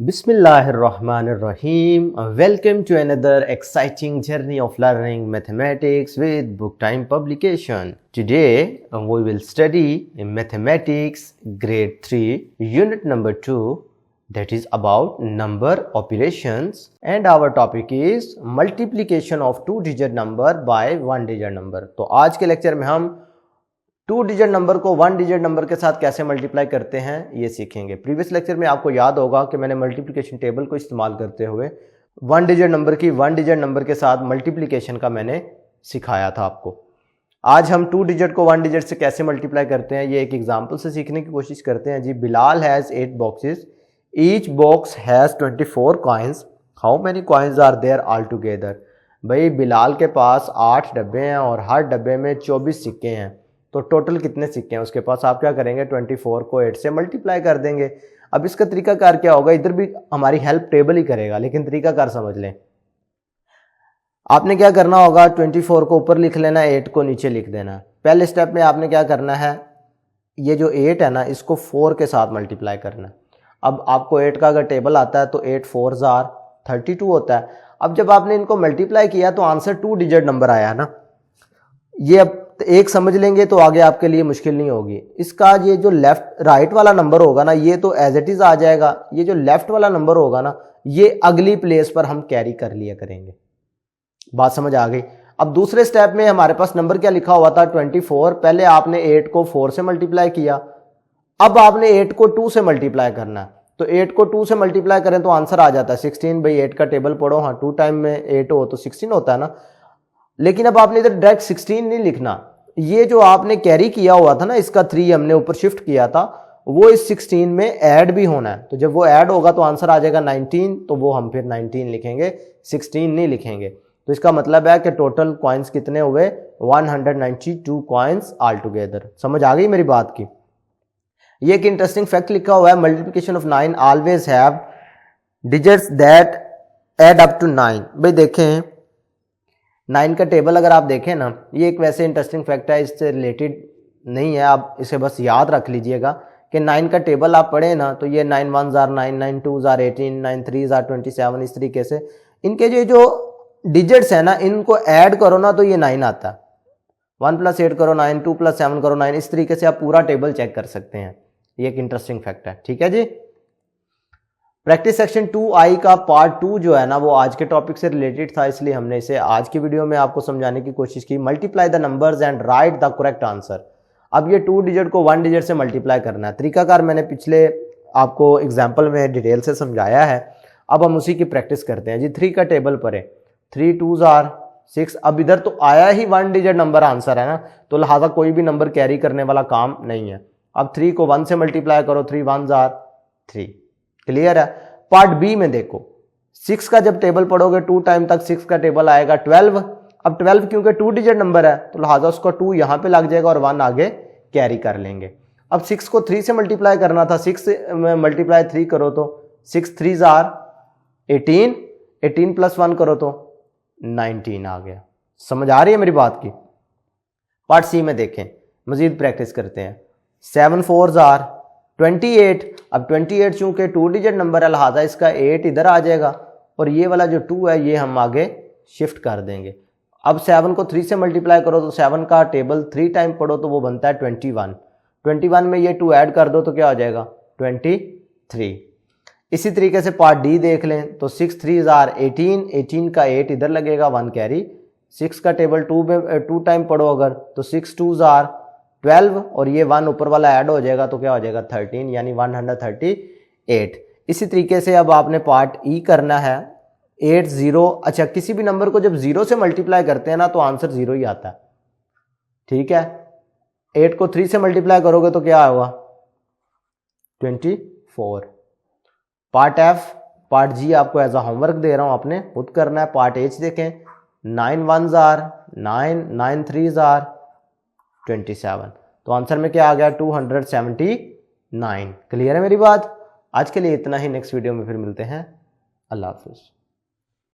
Bismillahirrahmanirrahim. Welcome to another exciting journey of learning mathematics with Book Time publication. Today we will study in mathematics grade 3 unit number 2, that is about number operations, and our topic is multiplication of two digit number by one digit number. तो आज के lecture में हम two digit number को one digit number के साथ कैसे multiply करते हैं ये सीखेंगे। प्रीवियस लेक्चर में आपको याद होगा कि मैंने मल्टीप्लिकेशन टेबल को इस्तेमाल करते हुए वन डिजिट नंबर की वन डिजिट नंबर के साथ मल्टीप्लिकेशन का मैंने सिखाया था आपको। आज हम टू डिजिट को वन डिजिट से कैसे मल्टीप्लाई करते हैं ये एक एग्जाम्पल से सीखने की कोशिश करते हैं जी। Bilal has 8 boxes, each box has 24 coins, how many coins are there all together. भाई बिलाल के पास 8 डब्बे हैं और हर डब्बे में 24 सिक्के हैं, तो टोटल कितने सिक्के हैं उसके पास। आप क्या करेंगे 24 को 8 से मल्टीप्लाई कर देंगे। अब इसका तरीकाकार क्या होगा, इधर भी हमारी हेल्प टेबल ही करेगा लेकिन तरीकाकार समझ लें। आपने क्या करना होगा, 24 को ऊपर लिख लेना, 8 को नीचे लिख देना। पहले स्टेप में आपने क्या करना है, ये जो 8 है ना इसको 4 के साथ मल्टीप्लाई करना। अब आपको 8 का अगर टेबल आता है तो 8 4 जार 32 होता है। अब जब आपने इनको मल्टीप्लाई किया तो आंसर टू डिजिट नंबर आया ना, ये अब एक समझ लेंगे तो आगे आपके लिए मुश्किल नहीं होगी। इसका ये जो लेफ्ट राइट वाला नंबर होगा ना ये तो एज इट इज आ जाएगा, ये जो लेफ्ट वाला नंबर होगा ना ये अगली प्लेस पर हम कैरी कर लिया करेंगे। बात समझ आ गई। अब दूसरे स्टेप में हमारे पास नंबर क्या लिखा हुआ था 24। पहले आपने 8 को 4 से मल्टीप्लाई किया, अब आपने 8 को 2 से मल्टीप्लाई करना है। तो 8 को 2 से मल्टीप्लाई करें तो आंसर आ जाता है 16। भाई 8 का टेबल पढ़ो, हाँ 2 टाइम में 8 हो तो 16 होता है ना। लेकिन अब आपने इधर डायरेक्ट 16 नहीं लिखना, ये जो आपने कैरी किया हुआ था ना इसका 3 हमने ऊपर शिफ्ट किया था वो इस 16 में ऐड भी होना है। तो जब वो ऐड होगा तो आंसर आ जाएगा 19, तो वो हम फिर 19 लिखेंगे, 16 नहीं लिखेंगे। तो इसका मतलब है कि टोटल कॉइन्स कितने हुए 192 कॉइन्स ऑल टुगेदर। समझ आ गई मेरी बात की। ये एक इंटरेस्टिंग फैक्ट लिखा हुआ है, multiplication of 9 always have digits that add up to 9। भाई देखें 9 का टेबल अगर आप देखें ना, ये एक वैसे इंटरेस्टिंग फैक्ट है, इससे रिलेटेड नहीं है, आप इसे बस याद रख लीजिएगा कि 9 का टेबल आप पढ़े ना तो ये 9 1 जार 9, 9 2 जार 18, 9 3 जार 27, इस तरीके से इनके जो डिजिट्स है ना इनको ऐड करो ना तो ये 9 आता है। 1 + 8 करो 9, 2 + 7 करो 9, इस तरीके से आप पूरा टेबल चेक कर सकते हैं। ये एक इंटरेस्टिंग फैक्ट है, ठीक है जी। प्रैक्टिस सेक्शन 2i का पार्ट 2 जो है ना वो आज के टॉपिक से रिलेटेड था, इसलिए हमने इसे आज की वीडियो में आपको समझाने की कोशिश की। Multiply the numbers and right the correct answer. अब ये टू डिजिट को वन डिजिट से मल्टीप्लाई करना है। तरीकाकार मैंने पिछले आपको एग्जाम्पल में डिटेल से समझाया है, अब हम उसी की प्रैक्टिस करते हैं जी। 3 का टेबल पढ़े, 3 2 जार 6। अब इधर तो आया ही वन डिजिट नंबर आंसर है ना, तो लिहाजा कोई भी नंबर कैरी करने वाला काम नहीं है। अब 3 को 1 से मल्टीप्लाई करो, 3 1 जार 3। क्लियर है। पार्ट बी में देखो 6 का जब टेबल पढ़ोगे 2 टाइम तक 6 का टेबल आएगा 12। अब 12 क्योंकि टू डिजिट नंबर है तो लिहाजा उसका 2 यहां पे लग जाएगा और 1 आगे कैरी कर लेंगे। अब 6 को 3 से मल्टीप्लाई करना था, 6 में मल्टीप्लाई 3 करो तो 6 3 जार 18, 18 + 1 करो तो 19 आ गया। समझ आ रही है मेरी बात की। पार्ट सी में देखें, मजीद प्रैक्टिस करते हैं। 7 4 जार 28। अब 28 चूंकि टू डिजिट नंबर है लिहाजा इसका 8 इधर आ जाएगा और ये वाला जो 2 है ये हम आगे शिफ्ट कर देंगे। अब 7 को 3 से मल्टीप्लाई करो तो 7 का टेबल 3 टाइम पढ़ो तो वो बनता है 21। 21 में ये 2 ऐड कर दो तो क्या हो जाएगा 23। इसी तरीके से पार्ट डी देख लें तो 6 3 जार 18, 18 का 8 इधर लगेगा, 1 कैरी। 6 का टेबल 2 टाइम पढ़ो अगर तो 6 2 जार 12 और ये 1 ऊपर वाला ऐड हो जाएगा तो क्या हो जाएगा 13, यानी 138। इसी तरीके से अब आपने पार्ट ई करना है 8 0। अच्छा, किसी भी नंबर को जब 0 से मल्टीप्लाई करते हैं ना तो आंसर 0 ही आता है, ठीक है। 8 को 3 से मल्टीप्लाई करोगे तो क्या होगा 24। पार्ट एफ पार्ट जी आपको एज अ होमवर्क दे रहा हूं, आपने खुद करना है। पार्ट एच देखें 9 1 जार 9, 9 3 जार 27, तो आंसर में क्या आ गया 279। क्लियर है मेरी बात। आज के लिए इतना ही, नेक्स्ट वीडियो में फिर मिलते हैं। अल्लाह हाफिज़।